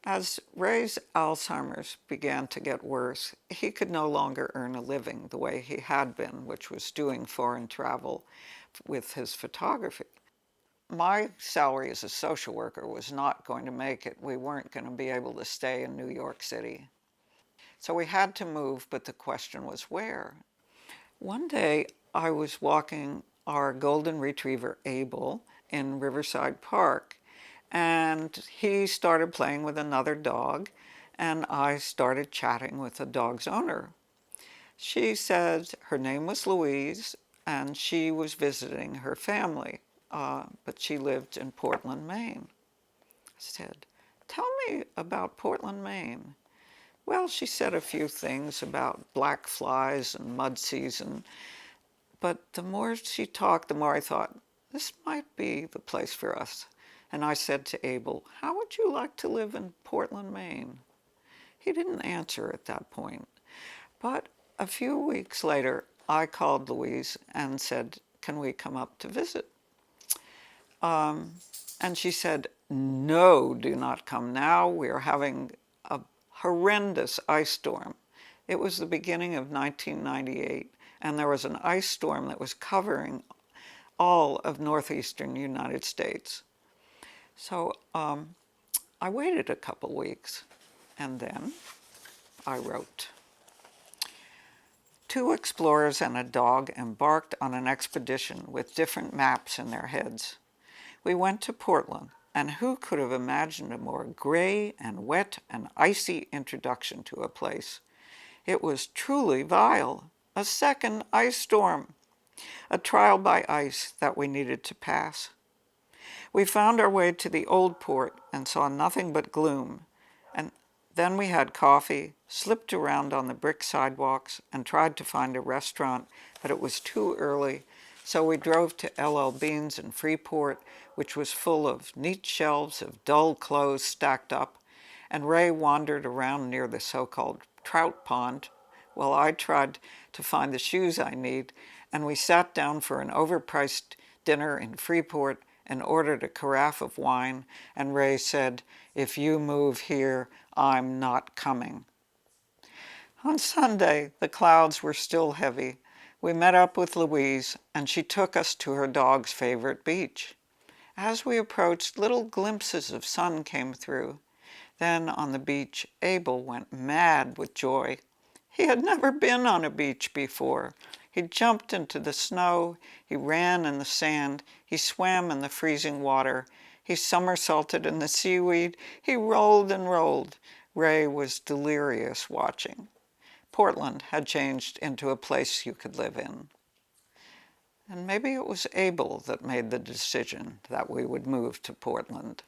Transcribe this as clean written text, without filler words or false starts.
As Ray's Alzheimer's began to get worse, he could no longer earn a living the way he had been, which was doing foreign travel with his photography. My salary as a social worker was not going to make it. We weren't going to be able to stay in New York City. So we had to move, but the question was where? One day I was walking our golden retriever Abel in Riverside Park, and he started playing with another dog, and I started chatting with the dog's owner. She said her name was Louise, and she was visiting her family, but she lived in Portland, Maine. I said, "Tell me about Portland, Maine." Well, she said a few things about black flies and mud season, but the more she talked, the more I thought, this might be the place for us. And I said to Abel, "How would you like to live in Portland, Maine?" He didn't answer at that point. But a few weeks later, I called Louise and said, "Can we come up to visit?" And she said, "No, do not come now. We are having a horrendous ice storm." It was the beginning of 1998, and there was an ice storm that was covering all of northeastern United States. So I waited a couple weeks, and then I wrote. Two explorers and a dog embarked on an expedition with different maps in their heads. We went to Portland, and who could have imagined a more gray and wet and icy introduction to a place? It was truly vile, a second ice storm, a trial by ice that we needed to pass. We found our way to the old port and saw nothing but gloom, and then we had coffee, slipped around on the brick sidewalks, and tried to find a restaurant, but it was too early, so we drove to LL Bean's in Freeport, which was full of neat shelves of dull clothes stacked up, and Ray wandered around near the so-called trout pond while I tried to find the shoes I need, and we sat down for an overpriced dinner in Freeport and ordered a carafe of wine, and Ray said, "If you move here, I'm not coming." On Sunday, the clouds were still heavy. We met up with Louise, and she took us to her dog's favorite beach. As we approached, little glimpses of sun came through. Then on the beach, Abel went mad with joy. He had never been on a beach before. He jumped into the snow, he ran in the sand, he swam in the freezing water, he somersaulted in the seaweed, he rolled and rolled. Ray was delirious watching. Portland had changed into a place you could live in. And maybe it was Abel that made the decision that we would move to Portland.